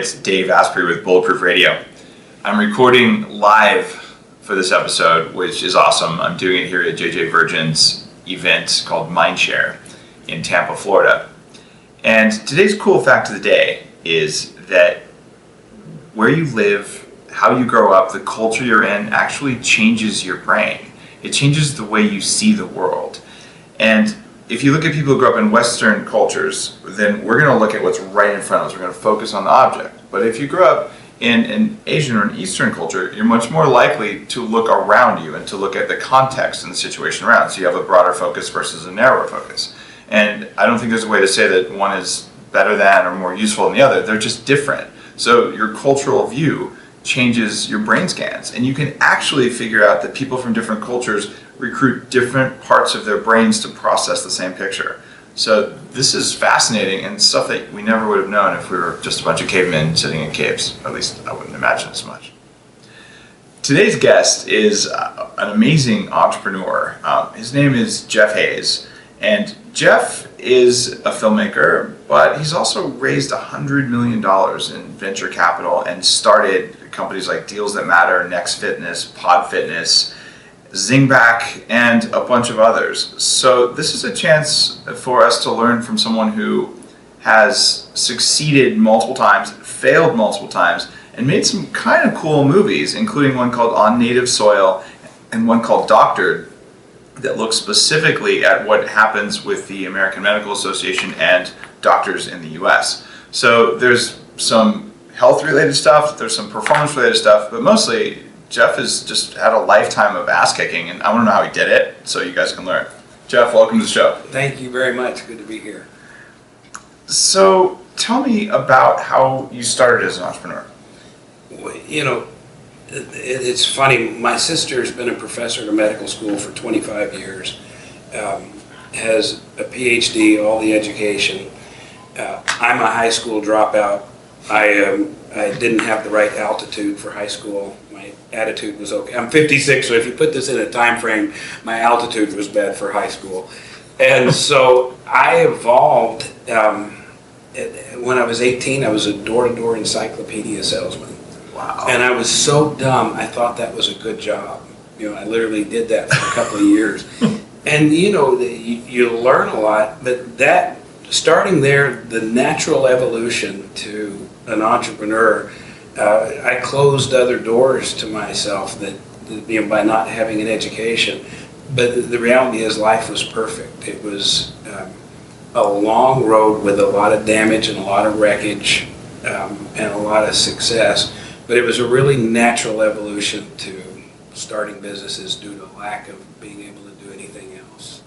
it's Dave Asprey with Bulletproof Radio. I'm recording live for this episode, which is awesome. I'm doing it here at JJ Virgin's event called Mindshare in Tampa, Florida. And today's cool fact of the day is that where you live, how you grow up, the culture you're in actually changes your brain. It changes the way you see the world. And if you look at people who grow up in Western cultures, then we're going to look at what's right in front of us. We're going to focus on the object. But if you grow up in an Asian or an Eastern culture, you're much more likely to look around you and to look at the context and the situation around. So you have a broader focus versus a narrower focus. And I don't think there's a way to say that one is better than or more useful than the other. They're just different. So your cultural view changes your brain scans. And you can actually figure out that people from different cultures recruit different parts of their brains to process the same picture. So this is fascinating and stuff that we never would have known if we were just a bunch of cavemen sitting in caves. At least I wouldn't imagine as much. Today's guest is an amazing entrepreneur. His name is Jeff Hayes. And Jeff is a filmmaker, but he's also raised $100 million in venture capital and started companies like Deals That Matter, NextFitness, PodFitness, Zingback, and a bunch of others. So this is a chance for us to learn from someone who has succeeded multiple times, failed multiple times, and made some kind of cool movies, including one called On Native Soil and one called Doctored, that looks specifically at what happens with the American Medical Association and doctors in the US. So there's some health-related stuff, there's some performance-related stuff, but mostly Jeff has just had a lifetime of ass-kicking, and I want to know how he did it, so you guys can learn. Jeff, welcome to the show. Thank you very much. Good to be here. So tell me about how you started as an entrepreneur. You know, it's funny. My sister's been a professor at a medical school for 25 years, has a PhD, all the education. I'm a high school dropout. I didn't have the right altitude for high school. My attitude was okay. I'm 56, so if you put this in a time frame, my altitude was bad for high school. And so I evolved. When I was 18, I was a door-to-door encyclopedia salesman. Wow. And I was so dumb, I thought that was a good job. You know, I literally did that for a couple of years. And you know, you learn a lot, but that, starting there, the natural evolution to an entrepreneur, I closed other doors to myself that, you know, by not having an education. But the reality is life was perfect. It was a long road with a lot of damage and a lot of wreckage and a lot of success. But it was a really natural evolution to starting businesses due to lack of being able to do anything else.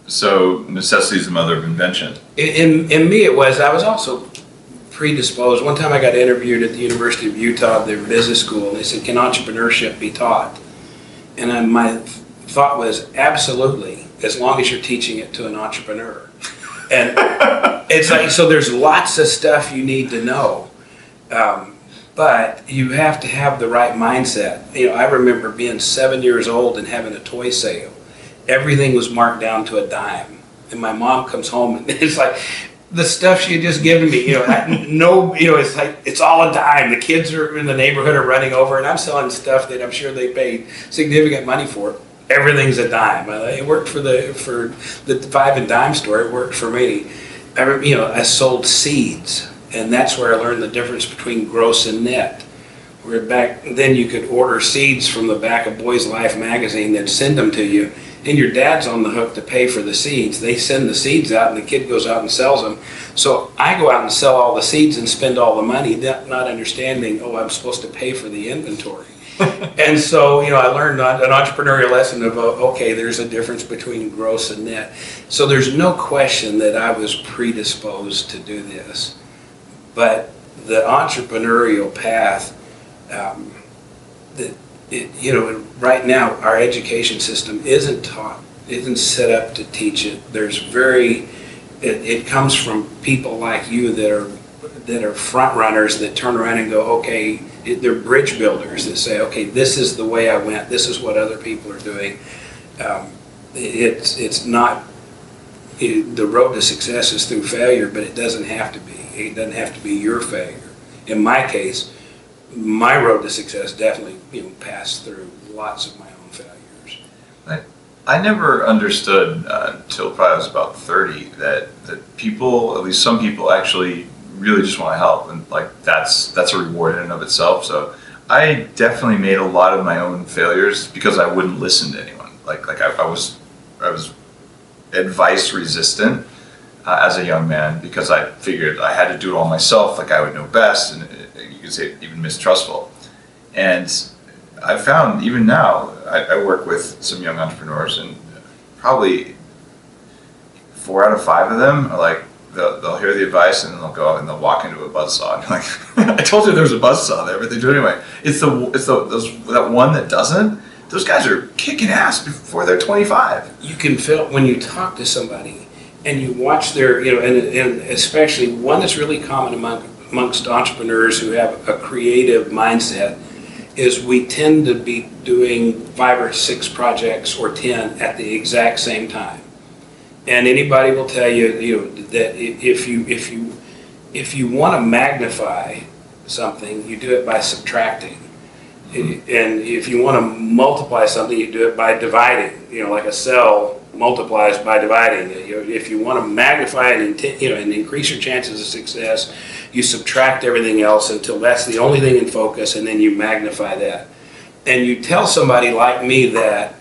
So necessity is the mother of invention. In me it was. I was also predisposed. One time I got interviewed at the University of Utah, their business school, and they said, can entrepreneurship be taught? And my thought was, absolutely, as long as you're teaching it to an entrepreneur. And it's like, so there's lots of stuff you need to know. But you have to have the right mindset. You know, I remember being 7 years old and having a toy sale. Everything was marked down to a dime. And my mom comes home and it's like, the stuff she had just given me, you know, it's like, it's all a dime. The kids are in the neighborhood are running over and I'm selling stuff that I'm sure they paid significant money for. Everything's a dime. It worked for the 5 and dime store. It worked for me. I sold seeds. And that's where I learned the difference between gross and net. Where back then you could order seeds from the back of Boy's Life magazine, they'd send them to you, and your dad's on the hook to pay for the seeds. They send the seeds out and the kid goes out and sells them. So I go out and sell all the seeds and spend all the money, not understanding, I'm supposed to pay for the inventory. And so, I learned an entrepreneurial lesson of, okay, there's a difference between gross and net. So there's no question that I was predisposed to do this. But the entrepreneurial path, right now our education system isn't set up to teach it. It comes from people like you that are front runners that turn around and go, okay, they're bridge builders that say, okay, this is the way I went, this is what other people are doing. It's not, the road to success is through failure, but it doesn't have to be. It doesn't have to be your failure. In my case, my road to success definitely, passed through lots of my own failures. I never understood till probably I was about 30 that people, at least some people, actually really just want to help, and like that's a reward in and of itself. So I definitely made a lot of my own failures because I wouldn't listen to anyone. Like I was advice resistant as a young man because I figured I had to do it all myself, like I would know best, and you could say even mistrustful. And I found even now, I work with some young entrepreneurs, and probably 4 out of 5 of them are like, they'll hear the advice and then they'll go out and they'll walk into a buzzsaw. And like, I told you there was a buzzsaw there, but they do it anyway. It's that one that doesn't. Those guys are kicking ass before they're 25. You can feel when you talk to somebody and you watch their, and especially one that's really common amongst entrepreneurs who have a creative mindset is we tend to be doing 5 or 6 projects or 10 at the exact same time. And anybody will tell you, that if you want to magnify something, you do it by subtracting. And if you want to multiply something, you do it by dividing. Like a cell multiplies by dividing. If you want to magnify it and increase your chances of success, you subtract everything else until that's the only thing in focus, and then you magnify that. And you tell somebody like me that,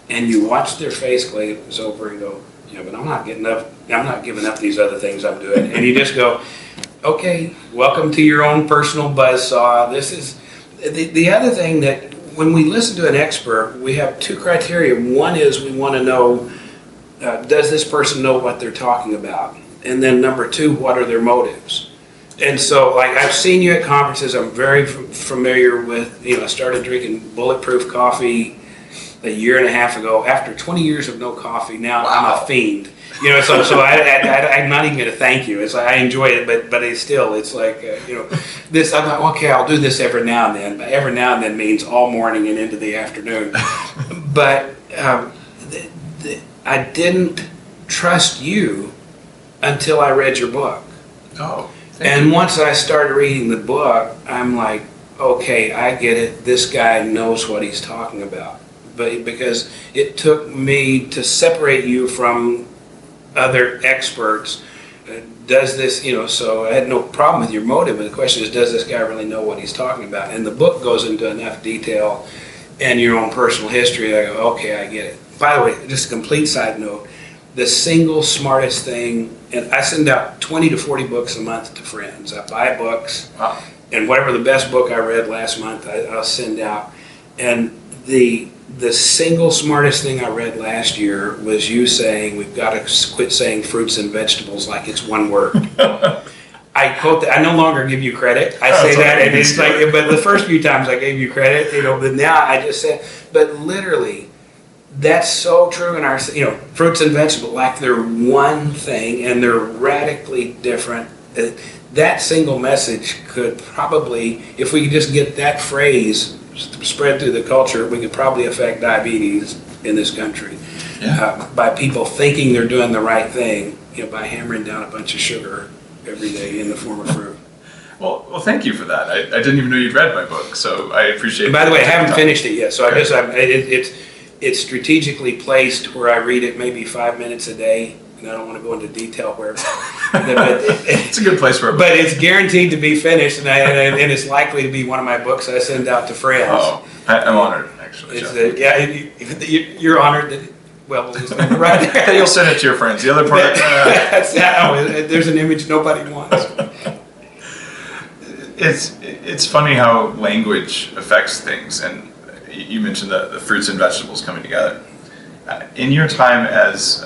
and you watch their face glaze over and go, but I'm not giving up these other things I'm doing. And you just go, okay, welcome to your own personal buzzsaw. This is the other thing that when we listen to an expert, we have 2 criteria. One is we want to know, does this person know what they're talking about? And then number 2, what are their motives? And so, like, I've seen you at conferences. I'm very familiar with, I started drinking Bulletproof coffee a year and a half ago. After 20 years of no coffee, now wow. I'm a fiend. So I'm not even going to thank you. It's like I enjoy it, but it's like, this. I'm like, okay, I'll do this every now and then. But every now and then means all morning and into the afternoon. But I didn't trust you until I read your book. Oh. And once I started reading the book, I'm like, okay, I get it. This guy knows what he's talking about. But because it took me to separate you from other experts, does this, so I had no problem with your motive, but the question is, does this guy really know what he's talking about? And the book goes into enough detail and your own personal history, I go, okay, I get it. By the way, just a complete side note, the single smartest thing, and I send out 20 to 40 books a month to friends. I buy books, wow. And whatever the best book I read last month, I'll send out. And the single smartest thing I read last year was you saying we've got to quit saying fruits and vegetables like it's one word. I quote that. I no longer give you credit. I say that, and it's like, but the first few times I gave you credit, but now I just said, but literally, that's so true in our, fruits and vegetables, like they're one thing and they're radically different. That single message could probably, if we could just get that phrase spread through the culture, we could probably affect diabetes in this country. Yeah. By people thinking they're doing the right thing, by hammering down a bunch of sugar every day in the form of fruit. Well, thank you for that. I didn't even know you'd read my book, so I appreciate it. And by the way, I haven't finished it yet, so okay. It's strategically placed where I read it maybe 5 minutes a day, and I don't want to go into detail where. It's a good place for a book. But it's guaranteed to be finished, and it's likely to be one of my books I send out to friends. Oh, I'm honored, actually. You're honored that. Well, we'll just leave it right there. You'll send it to your friends. The other part. There's an image nobody wants. It's funny how language affects things, and you mentioned the fruits and vegetables coming together. In your time as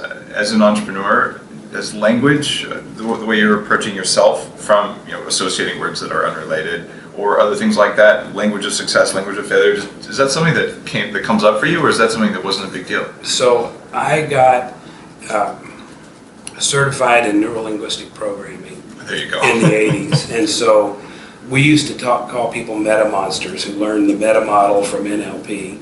an entrepreneur, does language, the way you're approaching yourself from associating words that are unrelated or other things like that, language of success, language of failure, is that something that comes up for you, or is that something that wasn't a big deal? So I got certified in neuro-linguistic programming. There you go. In the 80s, and so we used to call people meta monsters who learned the meta model from NLP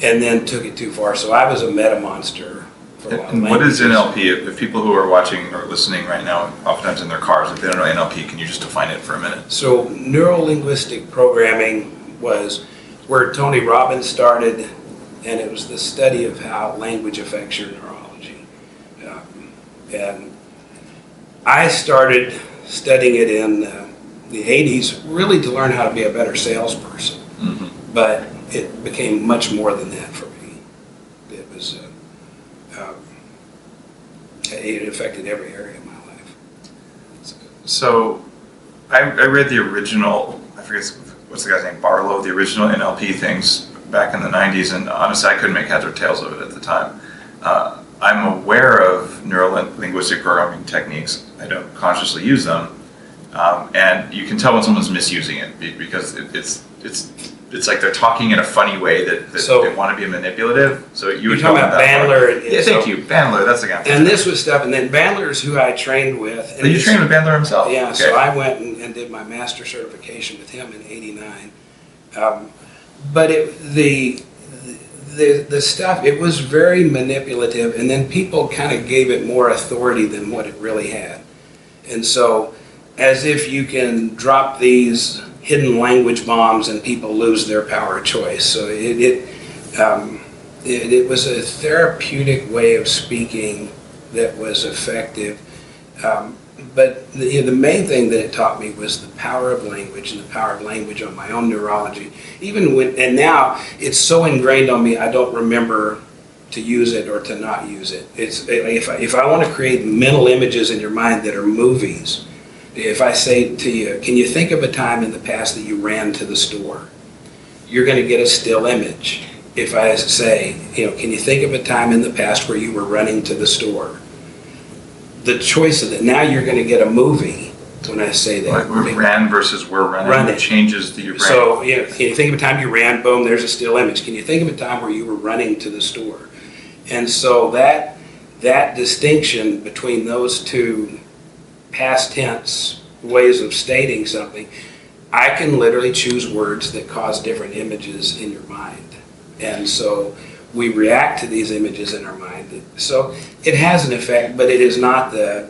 and then took it too far. So I was a meta monster for a lot of And what is languages. NLP? If people who are watching or listening right now, oftentimes in their cars, if they don't know NLP, can you just define it for a minute? So neuro-linguistic programming was where Tony Robbins started, and it was the study of how language affects your neurology. And I started studying it in the 80s, really to learn how to be a better salesperson. Mm-hmm. But it became much more than that for me. It was, it affected every area of my life. So I read the original, I forget what's the guy's name, Barlow, the original NLP things back in the 90s, and honestly I couldn't make heads or tails of it at the time. I'm aware of neuro-linguistic programming techniques. I don't consciously use them. And you can tell when someone's misusing it because it's like they're talking in a funny way that So- they want to be manipulative. So you would You're talking go about that far. Bandler. Yeah, thank you. Bandler, that's the guy. And this was stuff, and then Bandler is who I trained with. So you trained with Bandler himself? Yeah, Okay. so I went and did my master certification with him in '89. But the stuff, it was very manipulative, and then people kind of gave it more authority than what it really had. And so, as if you can drop these hidden language bombs and people lose their power of choice. So it was a therapeutic way of speaking that was effective. But the main thing that it taught me was the power of language and the power of language on my own neurology. And now it's so ingrained on me, I don't remember to use it or to not use it. It's if I want to create mental images in your mind that are movies. If I say to you, can you think of a time in the past that you ran to the store? You're going to get a still image. If I say, can you think of a time in the past where you were running to the store? The choice of it, now you're going to get a movie when I say that. Like we ran versus we're running. It changes your brain. So, can you think of a time you ran? Boom, there's a still image. Can you think of a time where you were running to the store? And so that distinction between those two past tense ways of stating something, I can literally choose words that cause different images in your mind. And so we react to these images in our mind. So it has an effect, but it is not the,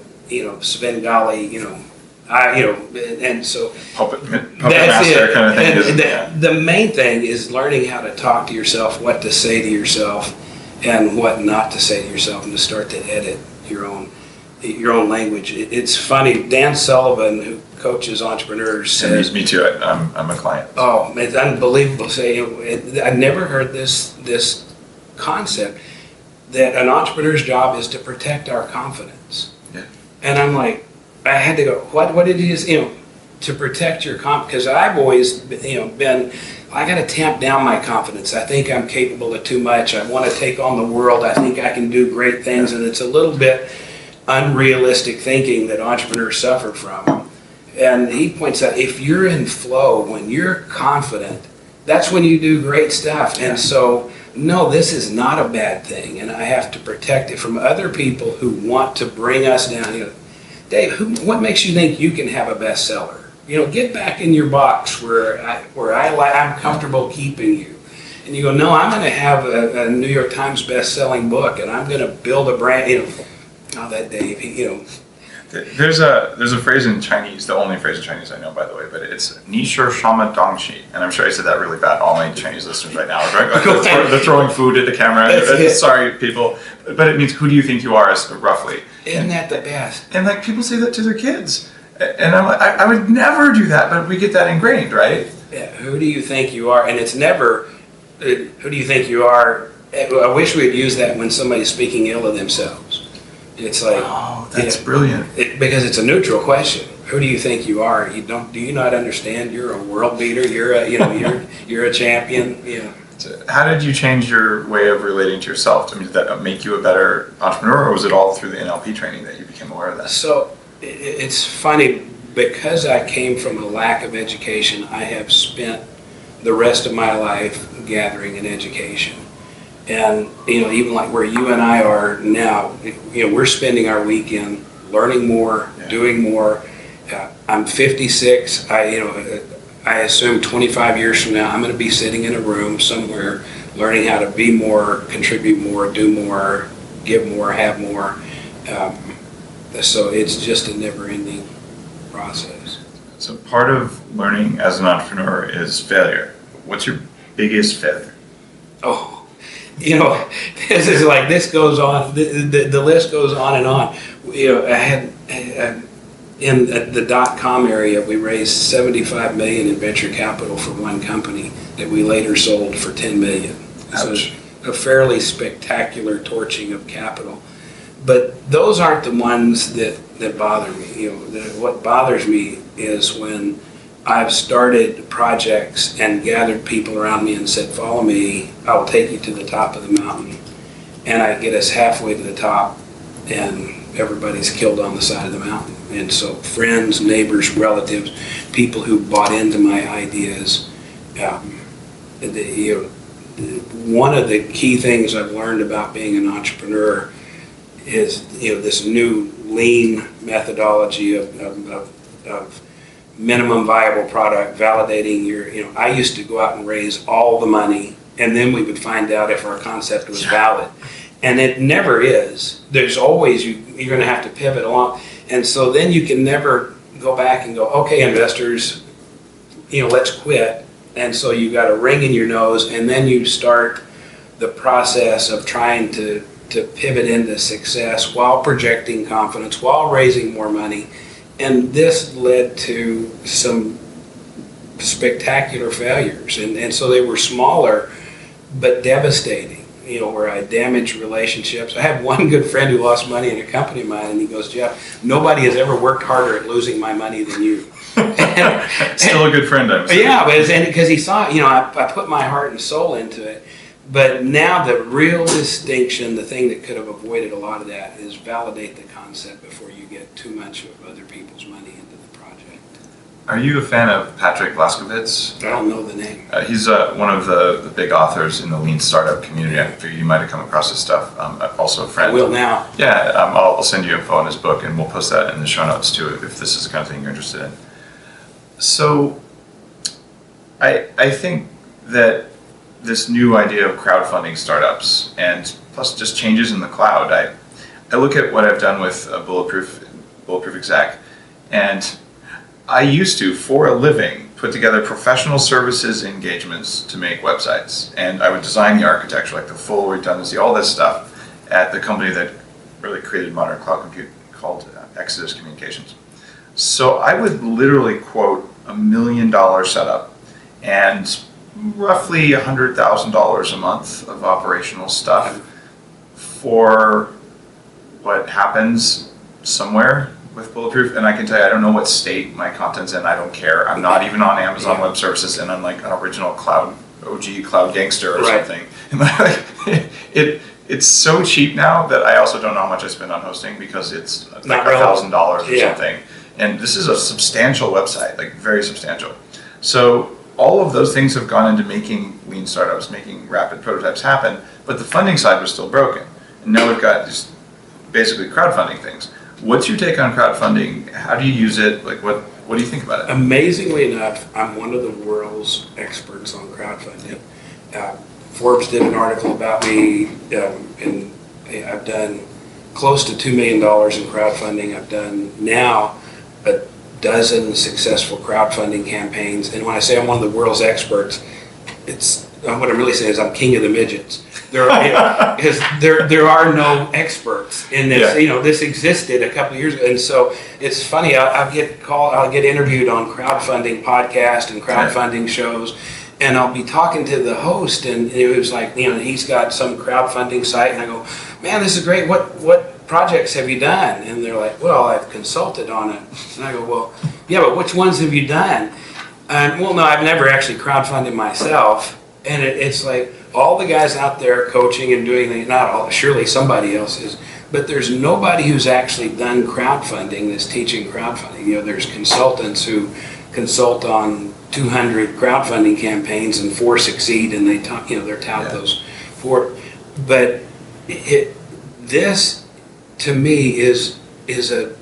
Svengali, and so Puppet that's master it. kind of thing. And Isn't it? the main thing is learning how to talk to yourself, what to say to yourself, and what not to say to yourself, and to start to edit your own language. It's funny. Dan Sullivan, who coaches entrepreneurs, says, Me too. I'm a client. "Oh, it's unbelievable." I've never heard this concept that an entrepreneur's job is to protect our confidence. Yeah. And I'm like, I had to go, what did he just, to protect your confidence? Because I've always, been, I got to tamp down my confidence. I think I'm capable of too much. I want to take on the world. I think I can do great things. And it's a little bit unrealistic thinking that entrepreneurs suffer from. And he points out, if you're in flow, when you're confident, that's when you do great stuff. And so, no, this is not a bad thing. And I have to protect it from other people who want to bring us down. Dave, what makes you think you can have a bestseller? Get back in your box where I'm comfortable keeping you. And you go, no, I'm going to have a New York Times best-selling book, and I'm going to build a brand. That Dave, There's a phrase in Chinese, the only phrase in Chinese I know, by the way, but it's Ni shi shama dongxi, and I'm sure I said that really bad. All my Chinese listeners right now are going, they're throwing food at the camera. Sorry, people, but it means who do you think you are, roughly. Isn't that the best? And like people say that to their kids, and I'm like, I would never do that, but we get that ingrained, right? Yeah. Who do you think you are? And it's never, who do you think you are? I wish we'd use that when somebody's speaking ill of themselves. It's like, oh, that's brilliant. Because it's a neutral question. Who do you think you are? Do you not understand? You're a world beater. You're a you're a champion. How did you change your way of relating to yourself? Did that make you a better entrepreneur, or was it all through the NLP training that you became aware of that? So it's funny, because I came from a lack of education, I have spent the rest of my life gathering an education. And, even like where you and I are now, we're spending our weekend learning more, doing more. I'm 56. I assume 25 years from now, I'm going to be sitting in a room somewhere learning how to be more, contribute more, do more, give more, have more. So it's just a never-ending process. So part of learning as an entrepreneur is failure. What's your biggest failure? Oh, this is like, this goes on, the list goes on and on. I had in the .com area, we raised $75 million in venture capital for one company that we later sold for $10 million. So it's a fairly spectacular torching of capital. But those aren't the ones that bother me. What bothers me is when I've started projects and gathered people around me and said, follow me, I'll take you to the top of the mountain. And I get us halfway to the top and everybody's killed on the side of the mountain. And so friends, neighbors, relatives, people who bought into my ideas, one of the key things I've learned about being an entrepreneur is this new lean methodology of minimum viable product, validating I used to go out and raise all the money, and then we would find out if our concept was valid. And it never is. There's always, you're going to have to pivot along. And so then you can never go back and go, okay, investors, let's quit. And so you got a ring in your nose, and then you start the process of trying to pivot into success while projecting confidence, while raising more money. And this led to some spectacular failures. And so they were smaller, but devastating, where I damaged relationships. I have one good friend who lost money in a company of mine, and he goes, Jeff, nobody has ever worked harder at losing my money than you. Still a good friend, I'm saying. Yeah, because he saw, I put my heart and soul into it. But now the real distinction, the thing that could have avoided a lot of that, is validate the concept before you get too much of other people's money into the project. Are you a fan of Patrick Laskowitz? I don't know the name. He's one of the big authors in the lean startup community. I figure you might have come across his stuff. Also a friend. I will now. Yeah, I'll send you info on his book, and we'll post that in the show notes too, if this is the kind of thing you're interested in. So I think that this new idea of crowdfunding startups, and plus just changes in the cloud, I look at what I've done with Bulletproof Exec, and I used to, for a living, put together professional services engagements to make websites, and I would design the architecture, like the full redundancy, all this stuff, at the company that really created modern cloud compute called Exodus Communications. So I would literally quote $1 million setup and roughly $100,000 a month of operational stuff for what happens somewhere with Bulletproof. And I can tell you, I don't know what state my content's in. I don't care. I'm not even on Amazon Web Services, and I'm like an original OG cloud gangster or something. And it's so cheap now that I also don't know how much I spend on hosting, because it's like $1,000 or something. And this is a substantial website, like very substantial. So all of those things have gone into making lean startups, making rapid prototypes happen, but the funding side was still broken. And now we've got just basically crowdfunding things. What's your take on crowdfunding? How do you use it? Like, what do you think about it? Amazingly enough, I'm one of the world's experts on crowdfunding. Forbes did an article about me, and I've done close to $2 million in crowdfunding. I've done now a dozen successful crowdfunding campaigns. And when I say I'm one of the world's experts, what I'm really saying is I'm king of the midgets. There are no experts in this. This existed a couple of years ago, and so it's funny. I'll get interviewed on crowdfunding podcasts and crowdfunding shows, and I'll be talking to the host, and it was like, he's got some crowdfunding site, and I go, man, this is great. What projects have you done? And they're like, well, I've consulted on it. And I go, well, yeah, but which ones have you done? And well, no, I've never actually crowdfunded myself. And it's like all the guys out there coaching and doing things, not all, surely somebody else is, but there's nobody who's actually done crowdfunding that's teaching crowdfunding. There's consultants who consult on 200 crowdfunding campaigns and 4 succeed, and they tout those 4. But this, to me, is a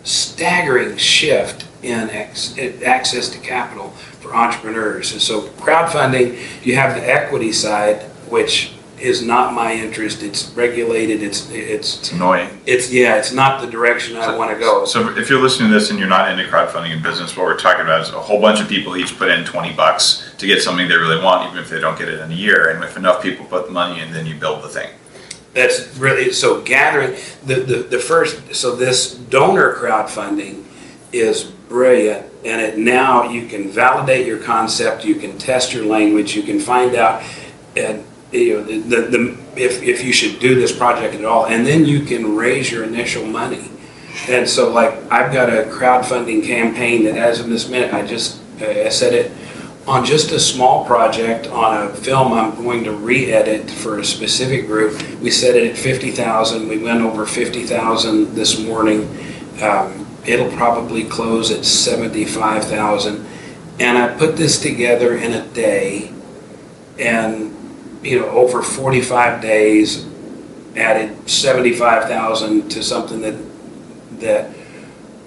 staggering shift in access to capital for entrepreneurs. And so crowdfunding, you have the equity side, which is not my interest. It's regulated. It's annoying. It's not the direction I want to go. So if you're listening to this and you're not into crowdfunding in business, what we're talking about is a whole bunch of people each put in $20 to get something they really want, even if they don't get it in a year. And if enough people put the money in, then you build the thing. That's really, so gathering the first, so this donor crowdfunding is brilliant, and now you can validate your concept, you can test your language, you can find out, and if you should do this project at all, and then you can raise your initial money. And so, like, I've got a crowdfunding campaign that, as of this minute, I set it on just a small project on a film I'm going to re-edit for a specific group. We set it at $50,000. We went over $50,000 this morning. It'll probably close at $75,000. And I put this together in a day, and over 45 days, added $75,000 to something that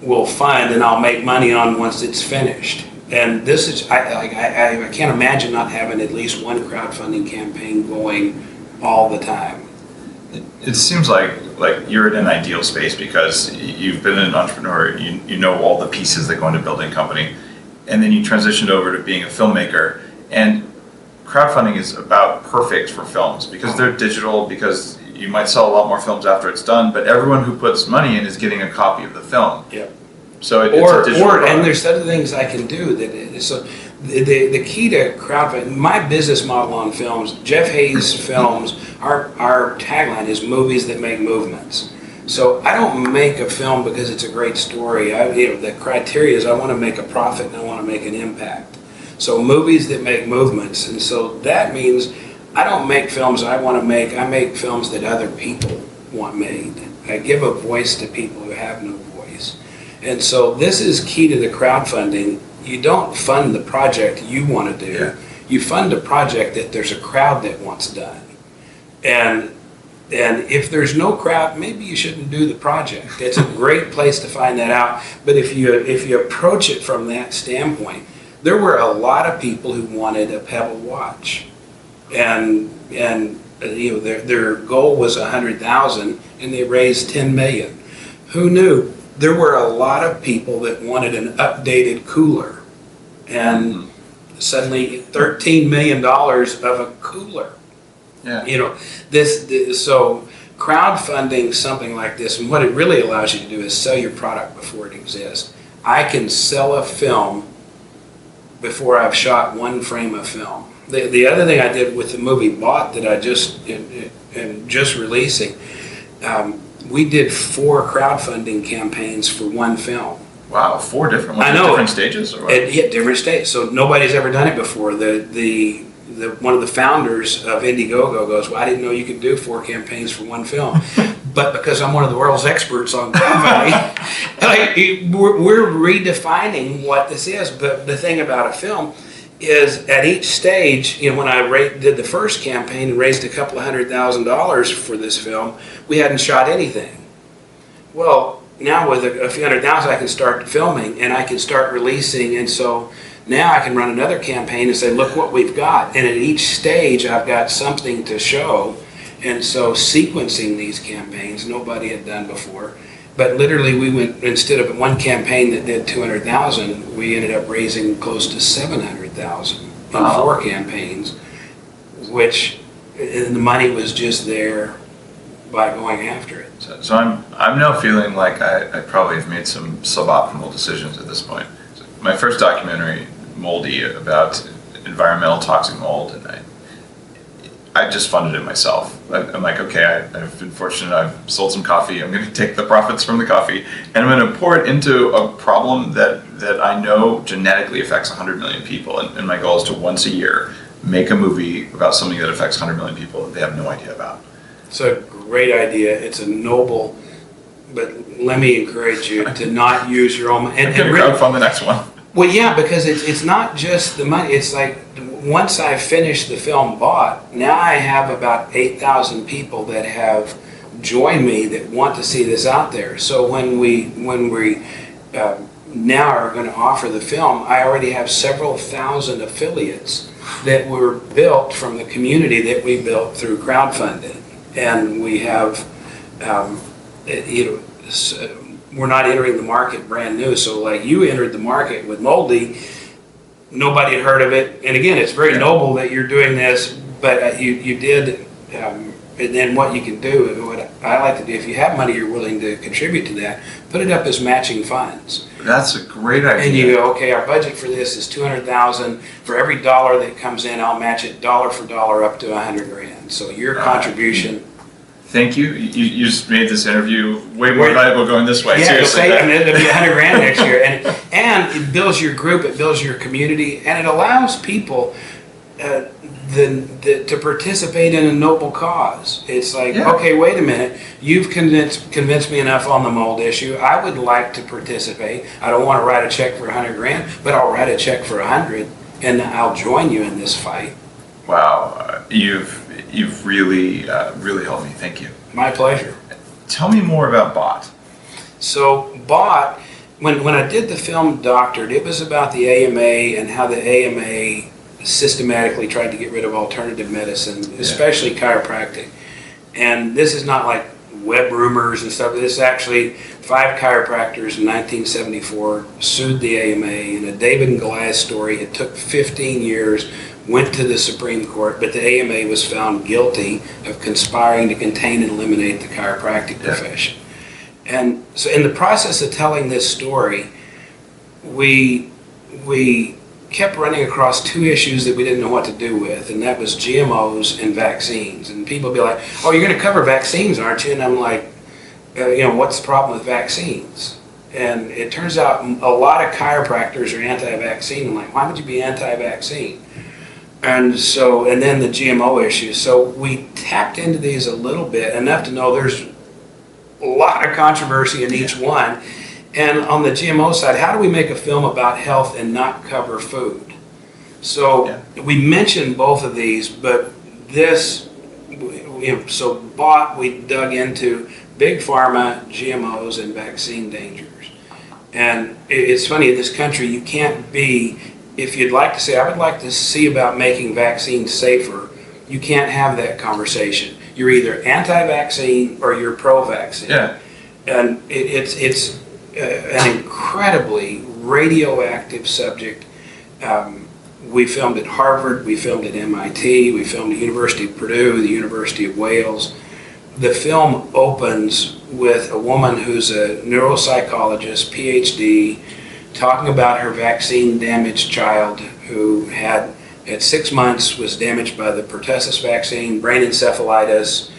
we'll fund and I'll make money on once it's finished. And this is, I can't imagine not having at least one crowdfunding campaign going all the time. It seems like you're in an ideal space because you've been an entrepreneur, you know all the pieces that go into building a company, and then you transitioned over to being a filmmaker. And crowdfunding is about perfect for films because they're digital, because you might sell a lot more films after it's done, but everyone who puts money in is getting a copy of the film. Yep. So it's a digital product. And there's other things I can do. So the key to crowdfunding, my business model on films, Jeff Hayes Films, our tagline is movies that make movements. So I don't make a film because it's a great story. The criteria is I want to make a profit and I want to make an impact. So movies that make movements. And so that means I don't make films I want to make. I make films that other people want made. I give a voice to people who have no voice. And so this is key to the crowdfunding. You don't fund the project you want to do. Yeah. You fund a project that there's a crowd that wants done. And if there's no crowd, maybe you shouldn't do the project. It's a great place to find that out. But if you approach it from that standpoint, there were a lot of people who wanted a Pebble watch, and their goal was 100,000, and they raised 10 million. Who knew? There were a lot of people that wanted an updated cooler, and suddenly $13 million of a cooler. Yeah. So crowdfunding something like this, and what it really allows you to do is sell your product before it exists. I can sell a film before I've shot one frame of film. The other thing I did with the movie Bought that I just releasing, we did 4 crowdfunding campaigns for one film. Wow, 4 different ones. I know. Different stages, or what? At different stages. So nobody's ever done it before. One of the founders of Indiegogo goes, well, I didn't know you could do 4 campaigns for one film. But because I'm one of the world's experts on crowdfunding, we're redefining what this is. But the thing about a film is at each stage, when I did the first campaign and raised a couple of $100,000 for this film, we hadn't shot anything. Well, now with a few $100,000, I can start filming and I can start releasing, and so now I can run another campaign and say, look what we've got. And at each stage, I've got something to show. And so sequencing these campaigns, nobody had done before. But literally, we went, instead of one campaign that did 200,000, we ended up raising close to 700,000 in 4 campaigns, which, and the money was just there by going after it. So I'm now feeling like I probably have made some suboptimal decisions at this point. So my first documentary, Moldy, about environmental toxic mold, and I just funded it myself. I'm like, okay, I've been fortunate, I've sold some coffee, I'm going to take the profits from the coffee, and I'm going to pour it into a problem that I know genetically affects 100 million people, and my goal is to once a year make a movie about something that affects 100 million people that they have no idea about. It's a great idea, it's a noble, but let me encourage you to not use your own money. I'm going to crowdfund the next one. Well, yeah, because it's not just the money. It's like once I finish the film Bought, now I have about 8,000 people that have joined me that want to see this out there. So when we now are going to offer the film, I already have several thousand affiliates that were built from the community that we built through crowdfunding. And we have, we're not entering the market brand new. So like you entered the market with Moldy, nobody had heard of it. And again, it's very noble that you're doing this, but you did, and then what you can do, and what I like to do, if you have money you're willing to contribute to that, put it up as matching funds. That's a great idea. And you go, okay, our budget for this is $200,000. For every dollar that comes in, I'll match it dollar for dollar up to $100,000. So your contribution. Thank you. You just made this interview way more valuable going this way. Yeah, Seriously. it'll be $100,000 next year, and it builds your group, it builds your community, and it allows people to participate in a noble cause. It's like, okay, wait a minute, you've convinced me enough on the mold issue. I would like to participate. I don't want to write a check for $100,000, but I'll write a check for $100,000, and I'll join you in this fight. Wow, you've really helped me. Thank you. My pleasure. Tell me more about BOT. So BOT, when I did the film Doctored, it was about the AMA and how the AMA systematically tried to get rid of alternative medicine, especially chiropractic. And this is not like web rumors and stuff. This is actually 5 chiropractors in 1974 sued the AMA in a David and Goliath story. It took 15 years, went to the Supreme Court, but the AMA was found guilty of conspiring to contain and eliminate the chiropractic profession. And so in the process of telling this story, we kept running across 2 issues that we didn't know what to do with, and that was GMOs and vaccines. And people would be like, oh, you're going to cover vaccines, aren't you? And I'm like, what's the problem with vaccines? And it turns out a lot of chiropractors are anti-vaccine. I'm like, why would you be anti-vaccine? And then the GMO issue. So we tapped into these a little bit, enough to know there's a lot of controversy in each one. And on the GMO side, how do we make a film about health and not cover food? So we mentioned both of these, but so BOT, we dug into Big Pharma, GMOs, and vaccine dangers. And it's funny, in this country, you can't be, if you'd like to say, I would like to see about making vaccines safer, you can't have that conversation. You're either anti-vaccine or you're pro-vaccine. Yeah. And it's an incredibly radioactive subject. We filmed at Harvard, we filmed at MIT, we filmed at the University of Purdue, the University of Wales. The film opens with a woman who's a neuropsychologist, PhD, talking about her vaccine-damaged child who at 6 months was damaged by the pertussis vaccine, brain encephalitis.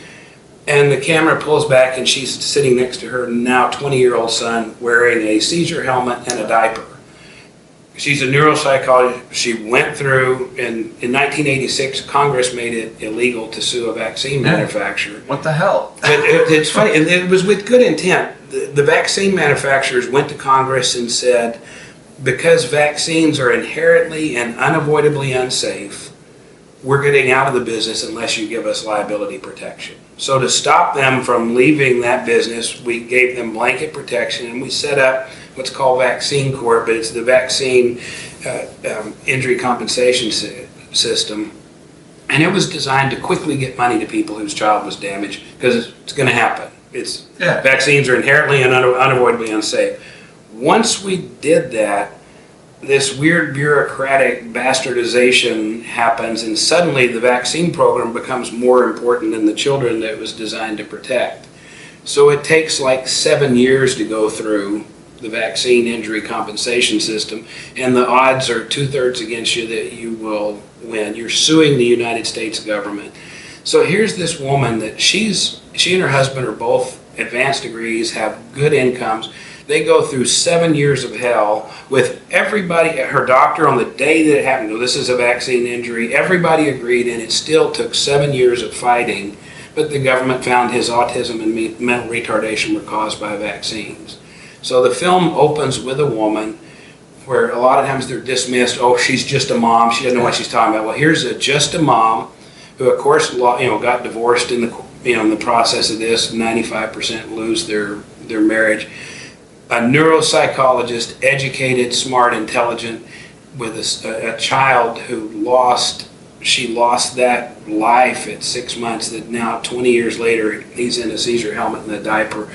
And the camera pulls back and she's sitting next to her now 20-year-old son wearing a seizure helmet and a diaper. She's a neuropsychologist. She went through, in 1986, Congress made it illegal to sue a vaccine manufacturer. What the hell? But it's funny, and it was with good intent. The vaccine manufacturers went to Congress and said, because vaccines are inherently and unavoidably unsafe, we're getting out of the business unless you give us liability protection. So to stop them from leaving that business, we gave them blanket protection, and we set up what's called Vaccine Court, but it's the vaccine injury compensation system. And it was designed to quickly get money to people whose child was damaged, because it's going to happen. Vaccines are inherently and unavoidably unsafe. Once we did that, this weird bureaucratic bastardization happens, and suddenly the vaccine program becomes more important than the children that it was designed to protect. So it takes like 7 years to go through the vaccine injury compensation system, and the odds are 2/3 against you that you will win. You're suing the United States government. So here's this woman that she and her husband are both advanced degrees, have good incomes. They go through 7 years of hell with everybody, her doctor on the day that it happened, this is a vaccine injury, everybody agreed, and it still took 7 years of fighting, but the government found his autism and mental retardation were caused by vaccines. So the film opens with a woman where a lot of times they're dismissed, oh, she's just a mom, she doesn't know what she's talking about. Well, here's just a mom who, of course, got divorced in the process of this. 95% lose their marriage. A neuropsychologist, educated, smart, intelligent, with a child who lost that life at 6 months, that now 20 years later he's in a seizure helmet and a diaper.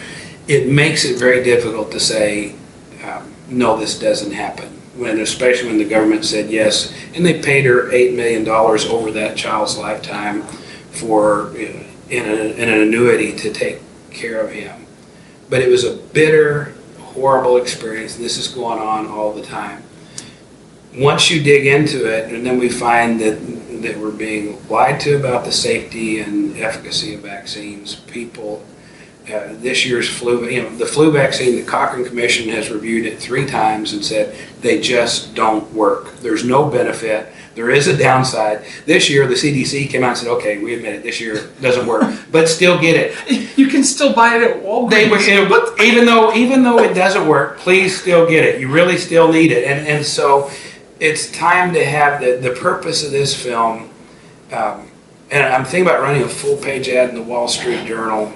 It makes it very difficult to say, no, this doesn't happen. Especially when the government said yes, and they paid her $8 million over that child's lifetime for in an annuity to take care of him. But it was a bitter, horrible experience, and this is going on all the time. Once you dig into it, and then we find that we're being lied to about the safety and efficacy of vaccines. People, this year's flu, the flu vaccine, the Cochrane Commission has reviewed it 3 times and said they just don't work. There's no benefit. There is a downside. This year, the CDC came out and said, okay, we admit it, this year it doesn't work, but still get it. You can still buy it at Walgreens. Even though it doesn't work, please still get it. You really still need it. And so it's time to have the purpose of this film. And I'm thinking about running a full-page ad in the Wall Street Journal.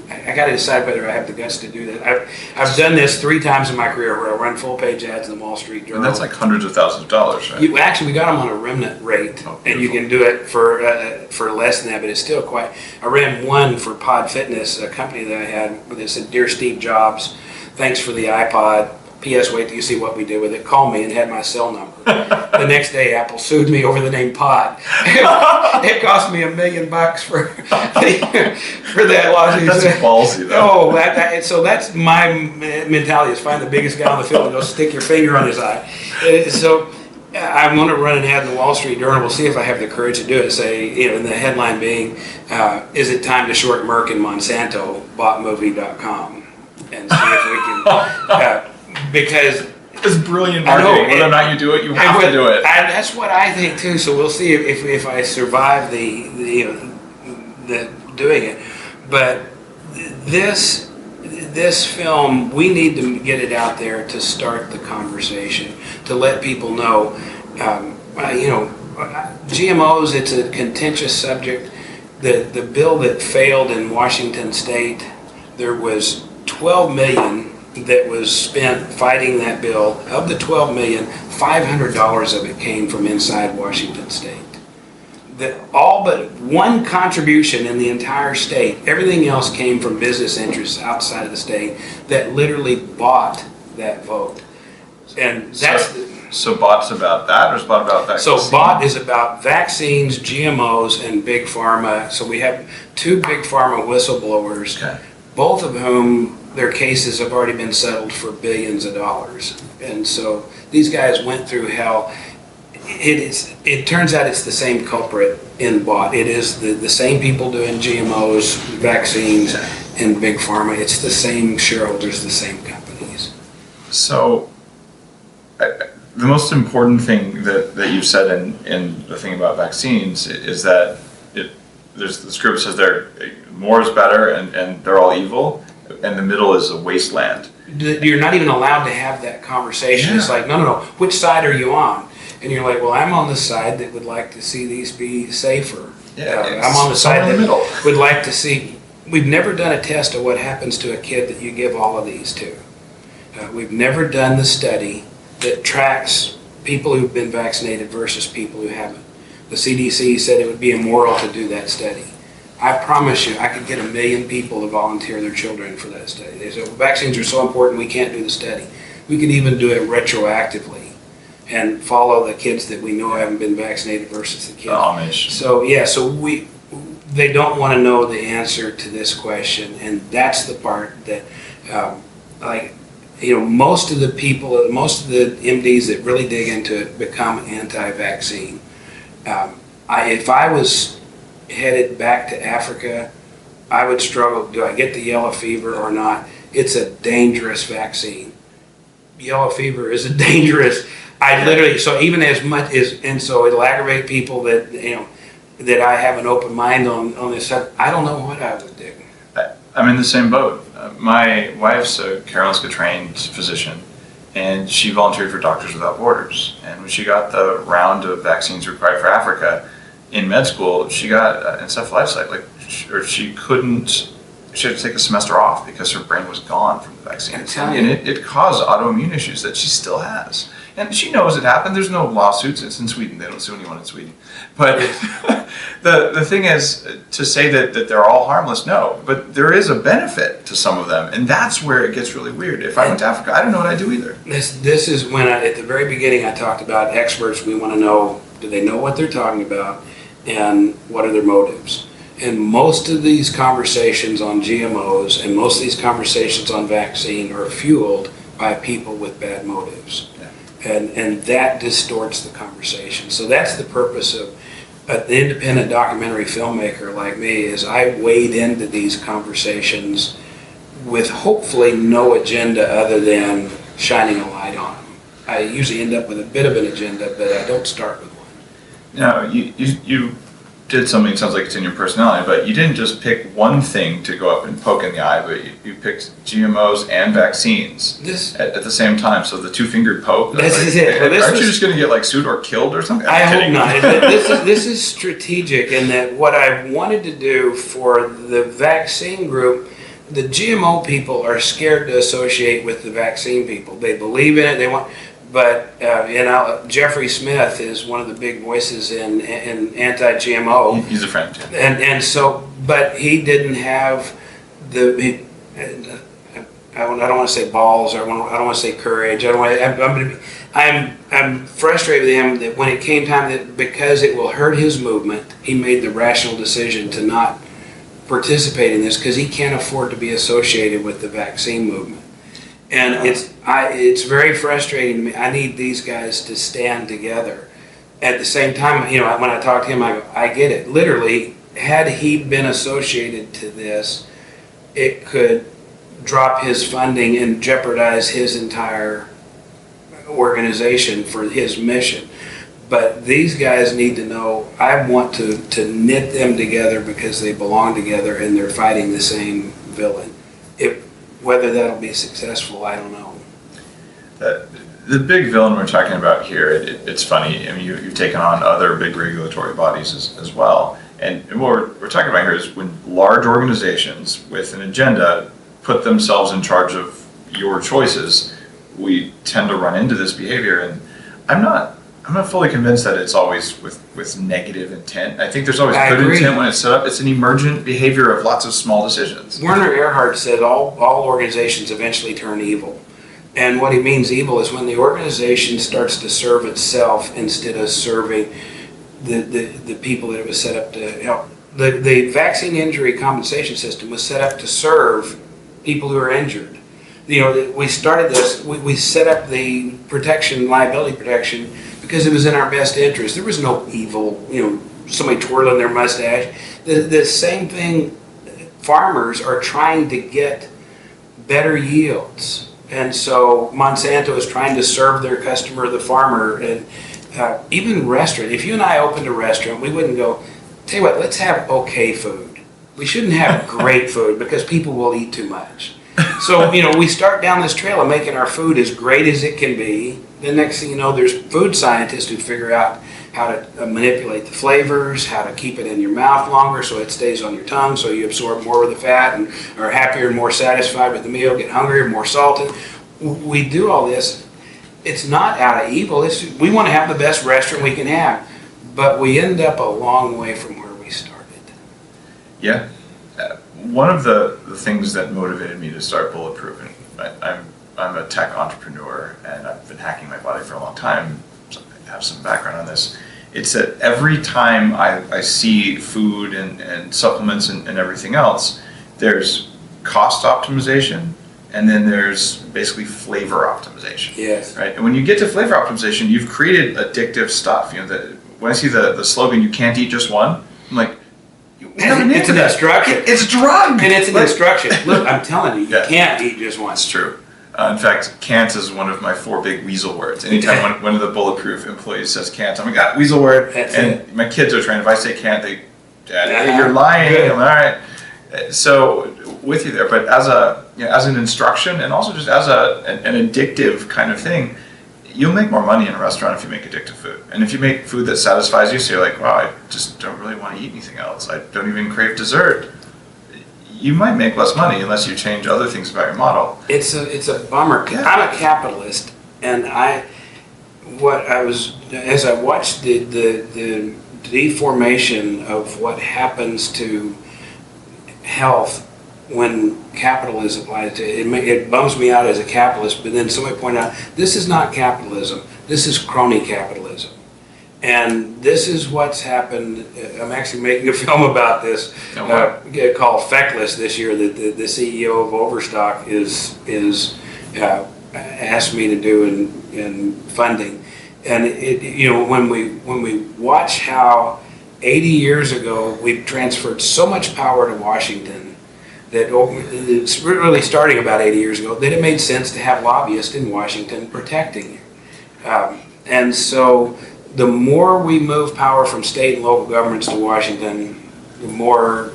I got to decide whether I have the guts to do that. I've done this 3 times in my career where I run full-page ads in the Wall Street Journal. And that's like hundreds of thousands of dollars, right? We got them on a remnant rate, and you can do it for less than that, but it's still quite. I ran one for Pod Fitness, a company that I had, that said, "Dear Steve Jobs, thanks for the iPod. P.S. Wait till you see what we did with it. Call me," and had my cell number. The next day, Apple sued me over the name Pod. It cost me $1 million for that lawsuit. That's ballsy, though. Oh, so that's my mentality: is find the biggest guy on the field and go stick your finger on his eye. So I want to run an ad in the Wall Street Journal. We'll see if I have the courage to do it. Say, and the headline being, "Is it time to short Merck and Monsanto? Botmovie.com," and see if we can. Because it's brilliant marketing. Whether or not you do it, you have to do it. That's what I think too. So we'll see if I survive the doing it. But this film, we need to get it out there to start the conversation, to let people know. GMOs. It's a contentious subject. The bill that failed in Washington State, there was $12 million that was spent fighting that bill. Of the $12 million, $500 of it came from inside Washington State. All but one contribution in the entire state, everything else came from business interests outside of the state that literally bought that vote. And that's so BOT's about that, or is BOT about vaccines? So BOT is about vaccines, GMOs, and Big Pharma. So we have 2 Big Pharma whistleblowers, both of whom their cases have already been settled for billions of dollars. And so these guys went through hell. It turns out it's the same culprit in BOT. It is the same people doing GMOs, vaccines, and Big Pharma. It's the same shareholders, the same companies. So the most important thing that you've said in the thing about vaccines is that there's the script says more is better and they're all evil, and the middle is a wasteland. You're not even allowed to have that conversation. Yeah. It's like, no, which side are you on? And you're like, well, I'm on the side that would like to see these be safer. Yeah, I'm on the side in the middle. Would like to see. We've never done a test of what happens to a kid that you give all of these to. We've never done the study that tracks people who've been vaccinated versus people who haven't. The CDC said it would be immoral to do that study. I promise you, I could get 1 million people to volunteer their children for that study. They said, well, vaccines are so important, we can't do the study. We could even do it retroactively and follow the kids that we know haven't been vaccinated versus the kids. Amish. So they don't want to know the answer to this question, and that's the part that, most of the people, most of the MDs that really dig into it become anti-vaccine. If I was headed back to Africa, I would struggle. Do I get the yellow fever or not? It's a dangerous vaccine. Yellow fever is a dangerous. So even as much as, and so it'll aggravate people that that I have an open mind on this stuff. I don't know what I would do. I'm in the same boat. My wife's a Karolinska trained physician, and she volunteered for Doctors Without Borders. And when she got the round of vaccines required for Africa in med school, she got encephalitis. She had to take a semester off because her brain was gone from the vaccine. And it caused autoimmune issues that she still has. And she knows it happened. There's no lawsuits. It's in Sweden. They don't sue anyone in Sweden. But the thing is, to say that they're all harmless, no. But there is a benefit to some of them. And that's where it gets really weird. If I went to Africa, I don't know what I'd do either. This is when, at the very beginning, I talked about experts. We want to know, do they know what they're talking about? And what are their motives? And most of these conversations on GMOs and most of these conversations on vaccine are fueled by people with bad motives. Yeah. And that distorts the conversation. So that's the purpose of an independent documentary filmmaker like me, is I wade into these conversations with hopefully no agenda other than shining a light on them. I usually end up with a bit of an agenda, but I don't start with one. No, you did something, it sounds like it's in your personality, but you didn't just pick one thing to go up and poke in the eye, but you picked GMOs and vaccines at the same time. So the two-fingered poke. This is it. Well, aren't you just going to get sued or killed or something? I hope not. This is strategic in that what I wanted to do for the vaccine group, the GMO people are scared to associate with the vaccine people. They believe in it. They want. But Jeffrey Smith is one of the big voices in anti-GMO. He's a friend too. And so, but he didn't have I don't want to say balls, or I don't want to say courage. I'm frustrated with him that when it came time that because it will hurt his movement, he made the rational decision to not participate in this because he can't afford to be associated with the vaccine movement. And it's very frustrating to me. I need these guys to stand together. At the same time, when I talk to him, I go, I get it. Literally, had he been associated to this, it could drop his funding and jeopardize his entire organization for his mission. But these guys need to know I want to knit them together because they belong together and they're fighting the same villain. Whether that'll be successful, I don't know. The big villain we're talking about here, it's funny. I mean, you've taken on other big regulatory bodies as well. And what we're talking about here is when large organizations with an agenda put themselves in charge of your choices, we tend to run into this behavior. And I'm not fully convinced that it's always with negative intent. I think there's always good intent when it's set up. It's an emergent behavior of lots of small decisions. Werner Erhard said all organizations eventually turn evil. And what he means evil is when the organization starts to serve itself instead of serving the people that it was set up to help. The vaccine injury compensation system was set up to serve people who are injured. We started this, we set up the liability protection, because it was in our best interest. There was no evil, somebody twirling their mustache. The same thing, farmers are trying to get better yields. And so Monsanto is trying to serve their customer, the farmer. And even restaurant, if you and I opened a restaurant, we wouldn't go, tell you what, let's have okay food. We shouldn't have great food because people will eat too much. So, we start down this trail of making our food as great as it can be. Then next thing you know, there's food scientists who figure out how to manipulate the flavors, how to keep it in your mouth longer so it stays on your tongue so you absorb more of the fat and are happier and more satisfied with the meal, get hungrier, more salted. We do all this. It's not out of evil. We want to have the best restaurant we can have, but we end up a long way from where we started. Yeah. One of the things that motivated me to start Bulletproof, and I'm a tech entrepreneur and I've been hacking my body for a long time, so I have some background on this. It's that every time I see food and supplements and everything else, there's cost optimization and then there's basically flavor optimization. Yes. Right? And when you get to flavor optimization, you've created addictive stuff. When I see the slogan, "You can't eat just one," I'm like, it's an instruction. It's drug. And it's an instruction. Look, I'm telling you, you can't eat just one. It's true. In fact, can't is one of my 4 big weasel words. Anytime one of the Bulletproof employees says can't, I'm like, weasel word. My kids are trained. If I say can't, Dad, you're lying. Good. I'm all right. So with you there, but as an instruction and also just as an addictive kind of thing, you'll make more money in a restaurant if you make addictive food. And if you make food that satisfies you, so you're like, wow, I just don't really want to eat anything else. I don't even crave dessert. You might make less money unless you change other things about your model. It's a bummer. Yeah. I'm a capitalist, and as I watched the deformation of what happens to health when capitalism applies to it, it bums me out as a capitalist, but then somebody pointed out, this is not capitalism, this is crony capitalism. And this is what's happened. I'm actually making a film about this called Feckless this year that the CEO of Overstock is asked me to do in funding. And when we watch how 80 years ago we transferred so much power to Washington that it's really starting about 80 years ago that it made sense to have lobbyists in Washington protecting you. And so the more we move power from state and local governments to Washington, the more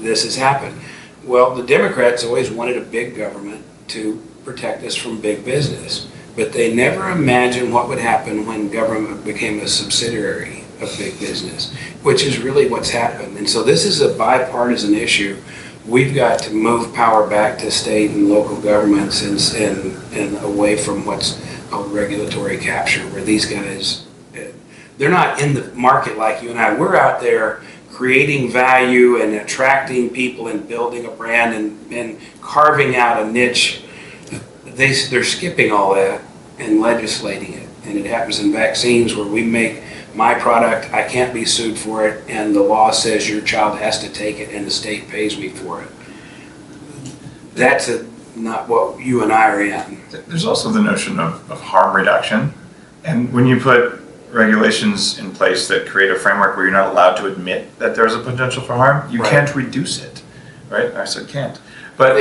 this has happened. Well, the Democrats always wanted a big government to protect us from big business, but they never imagined what would happen when government became a subsidiary of big business, which is really what's happened. And so this is a bipartisan issue. We've got to move power back to state and local governments and away from what's called regulatory capture, where these guys, they're not in the market like you and I. We're out there creating value and attracting people and building a brand and carving out a niche. They're skipping all that and legislating it. And it happens in vaccines where we make my product, I can't be sued for it, and the law says your child has to take it and the state pays me for it. That's not what you and I are in. There's also the notion of harm reduction. And when you put regulations in place that create a framework where you're not allowed to admit that there's a potential for harm, you can't reduce it, right? I said can't. But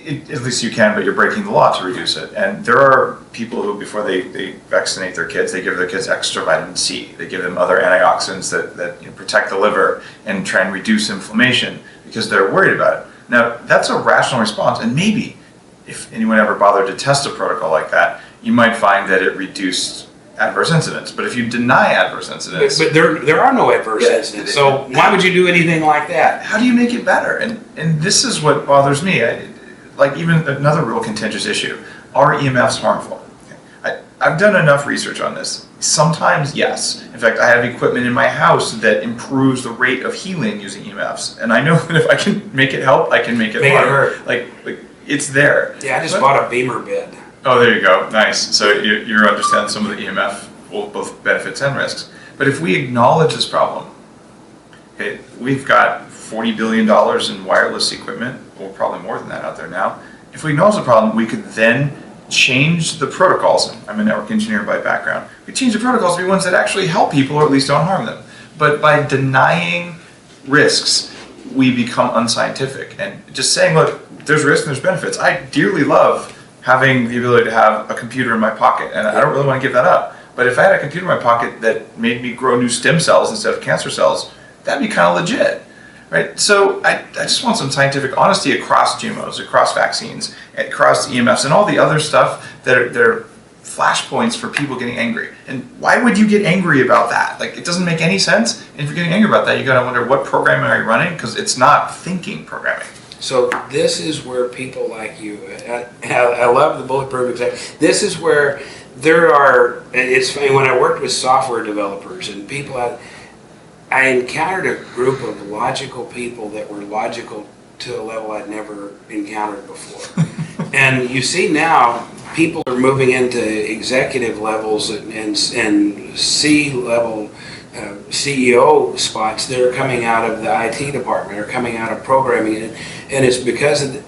at least you can, but you're breaking the law to reduce it. And there are people who, before they vaccinate their kids, they give their kids extra vitamin C. They give them other antioxidants that protect the liver and try and reduce inflammation because they're worried about it. Now, that's a rational response, and maybe if anyone ever bothered to test a protocol like that, you might find that it reduced adverse incidents. But if you deny adverse incidents... But there are no adverse incidents, so why would you do anything like that? How do you make it better? And this is what bothers me. Like even another real contentious issue, are EMFs harmful? I've done enough research on this. Sometimes, yes. In fact, I have equipment in my house that improves the rate of healing using EMFs. And I know that if I can make it help, I can make it hurt. Like it's there. Yeah, I just bought a Beamer bed. Oh, there you go. Nice. So you understand some of the EMF, both benefits and risks. But if we acknowledge this problem, okay, we've got $40 billion in wireless equipment, well, probably more than that out there now. If we acknowledge the problem, we could then change the protocols. I'm a network engineer by background. We change the protocols to be ones that actually help people or at least don't harm them. But by denying risks, we become unscientific. And just saying, look, there's risks and there's benefits. I dearly love having the ability to have a computer in my pocket, and I don't really want to give that up. But if I had a computer in my pocket that made me grow new stem cells instead of cancer cells, that'd be kind of legit. Right? So I just want some scientific honesty across GMOs, across vaccines, across EMFs, and all the other stuff that are flashpoints for people getting angry. And why would you get angry about that? Like, it doesn't make any sense. And if you're getting angry about that, you got to wonder, what program am I running? Because it's not thinking programming. So this is where people like you, I love the Bulletproof example. This is where it's funny, when I worked with software developers and people I encountered a group of logical people that were logical to a level I'd never encountered before. And you see now, people are moving into executive levels and C-level CEO spots that are coming out of the IT department, or coming out of programming. And it's because of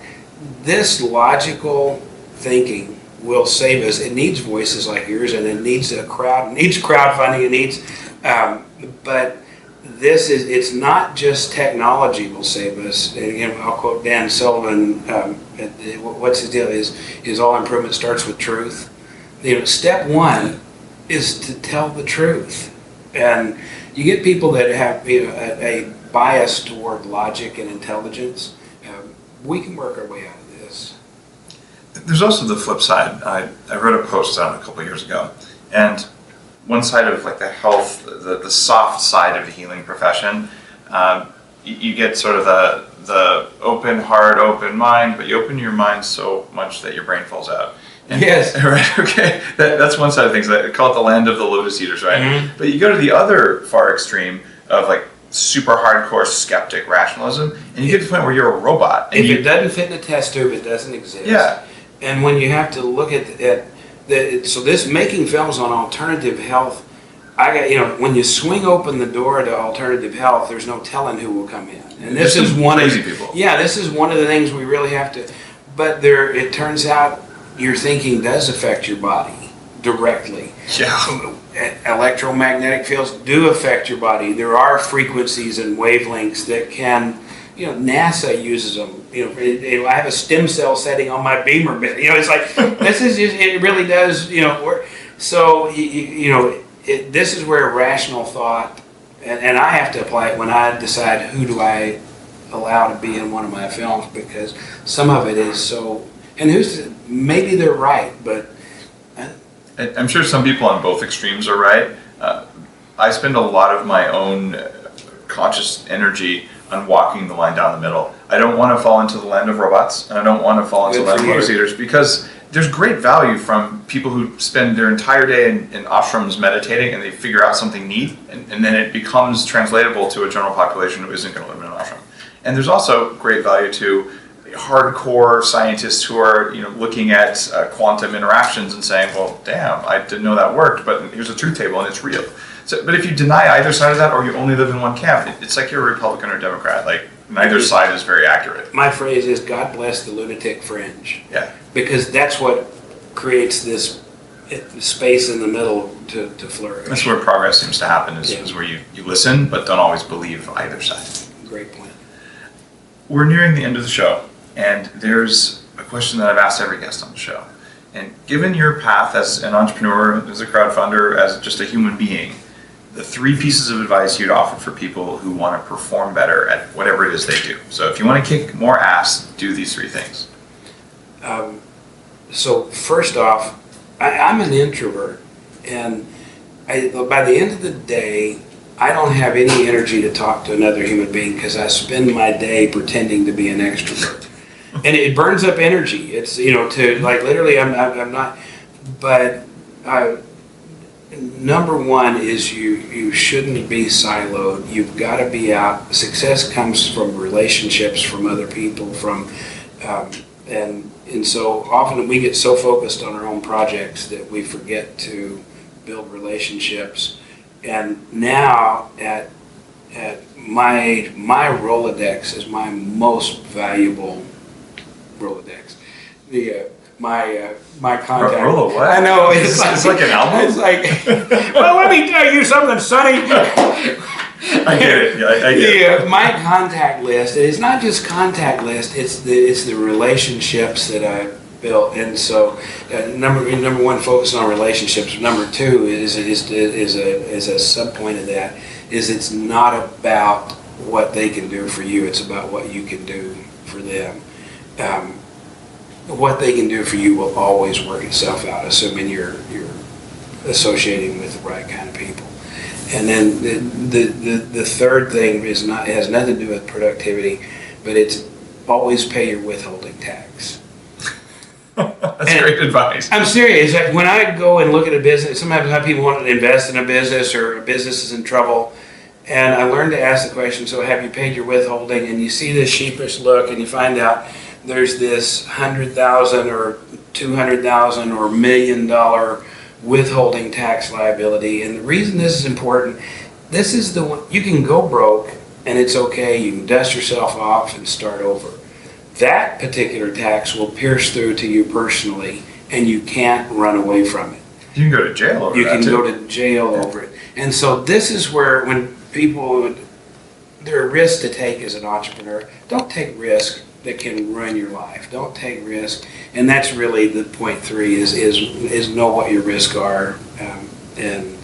this logical thinking will save us. It needs voices like yours, and it needs crowdfunding, it needs, but it's not just technology will save us. And again, I'll quote Dan Sullivan, what's his deal is all improvement starts with truth. Step one is to tell the truth. And you get people that have a bias toward logic and intelligence. We can work our way out of this. There's also the flip side. I wrote a post on a couple of years ago, and one side of like the health, the soft side of the healing profession, you get sort of the open heart, open mind, but you open your mind so much that your brain falls out. And, yes. Right. Okay. That's one side of things. They call it the land of the lotus eaters, right? Mm-hmm. But you go to the other far extreme of like super hardcore skeptic rationalism, and you get to the point where you're a robot. And if it doesn't fit in a test tube, it doesn't exist. Yeah. And when you have to look at so this making films on alternative health, when you swing open the door to alternative health, there's no telling who will come in. And this is one crazy of people. Yeah, this is one of the things we really have to. But it turns out your thinking does affect your body directly. Yeah. Electromagnetic fields do affect your body. There are frequencies and wavelengths that can. NASA uses them. I have a stem cell setting on my beamer. It's like this is just, it really does. Work. So this is where rational thought, and I have to apply it when I decide who do I allow to be in one of my films, because some of it is so. And maybe they're right, but I'm sure some people on both extremes are right. I spend a lot of my own conscious energy on walking the line down the middle. I don't want to fall into the land of robots, and I don't want to fall into the land of lotus eaters, because there's great value from people who spend their entire day in ashrams meditating, and they figure out something neat, and then it becomes translatable to a general population who isn't going to live in an ashram. And there's also great value to hardcore scientists who are looking at quantum interactions and saying, well, damn, I didn't know that worked, but here's a truth table and it's real. So, but if you deny either side of that, or you only live in one camp, it's like you're a Republican or Democrat. Like, neither side is very accurate. My phrase is, God bless the lunatic fringe. Yeah. Because that's what creates this space in the middle to flourish. That's where progress seems to happen, is where you listen, but don't always believe either side. Great point. We're nearing the end of the show, and there's a question that I've asked every guest on the show. And given your path as an entrepreneur, as a crowdfunder, as just a human being, the 3 pieces of advice you'd offer for people who want to perform better at whatever it is they do. So if you want to kick more ass, do these 3 things. So first off, I'm an introvert, and by the end of the day, I don't have any energy to talk to another human being, because I spend my day pretending to be an extrovert. And it burns up energy. It's, to like literally, I'm not, but number one is you shouldn't be siloed. You've got to be out. Success comes from relationships, from other people, and so often we get so focused on our own projects that we forget to build relationships. And now at my age, my Rolodex is my most valuable Rolodex. My contact. Rolo, what? I know It's like an album. It's like, well, let me tell you something, Sonny. I get it. Yeah, I get it. My contact list. It's not just contact list. It's the relationships that I built. And so, number one, focus on relationships. Number two is a sub point of that. Is it's not about what they can do for you. It's about what you can do for them. What they can do for you will always work itself out, assuming you're associating with the right kind of people. And then the third thing has nothing to do with productivity, but it's always pay your withholding tax. That's great advice. I'm serious. Like when I go and look at a business, sometimes people want to invest in a business, or a business is in trouble, and I learned to ask the question, so have you paid your withholding? And you see this sheepish look, and you find out there's this $100,000 or $200,000 or $1 million withholding tax liability. And the reason this is important, this is the one, you can go broke and it's okay, you can dust yourself off and start over. That particular tax will pierce through to you personally, and you can't run away from it. You can go to jail over You that, can too. go to jail over it. And so this is where, when people, there are risks to take as an entrepreneur. Don't take risks that can ruin your life. Don't take risks. And that's really the point 3 is know what your risks are, and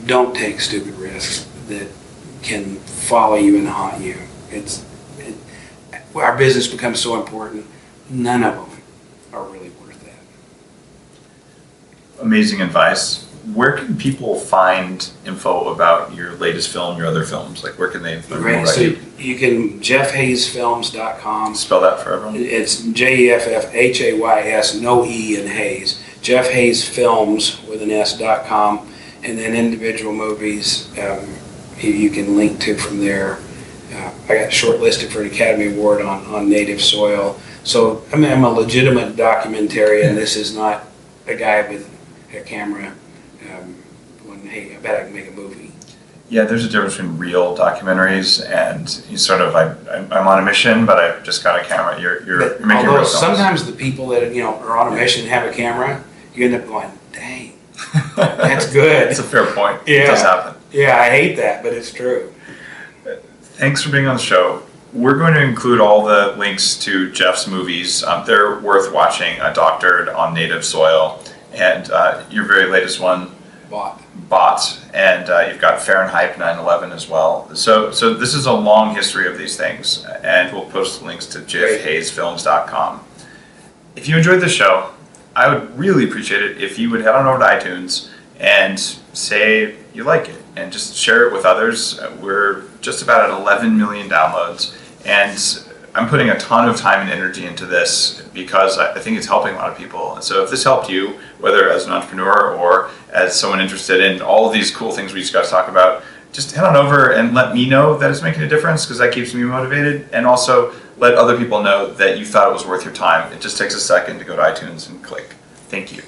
don't take stupid risks that can follow you and haunt you. Our business becomes so important, none of them are really worth that. Amazing advice. where can people find info about your latest film, your other films? Like, where can they learn more Right, about so you? you can jeffhaysfilms.com. Spell that for everyone. It's JEFFHAYS, no E in Hayes. Jeff Hayes Films with an S.com, and then individual movies you can link to from there. I got shortlisted for an Academy Award on native soil. So I mean, I'm a legitimate documentarian. This is not a guy with a camera going, hey, I bet I can make a movie. Yeah, there's a difference between real documentaries and you sort of, I'm on a mission, but I've just got a camera. You're making Although real films. sometimes the people that are on a mission and have a camera, you end up going, dang, that's good. That's a fair point. Yeah. It does happen. Yeah, I hate that, but it's true. Thanks for being on the show. We're going to include all the links to Jeff's movies. They're worth watching. Doctored on Native Soil, and your very latest one, Bot, and you've got FahrenHype 9/11 as well. So this is a long history of these things, and we'll post links to jeffhaysfilms.com. If you enjoyed the show, I would really appreciate it if you would head on over to iTunes and say you like it, and just share it with others. We're just about at 11 million downloads, and I'm putting a ton of time and energy into this because I think it's helping a lot of people. And so if this helped you, whether as an entrepreneur or as someone interested in all of these cool things we just got to talk about, just head on over and let me know that it's making a difference, because that keeps me motivated. And also let other people know that you thought it was worth your time. It just takes a second to go to iTunes and click. Thank you.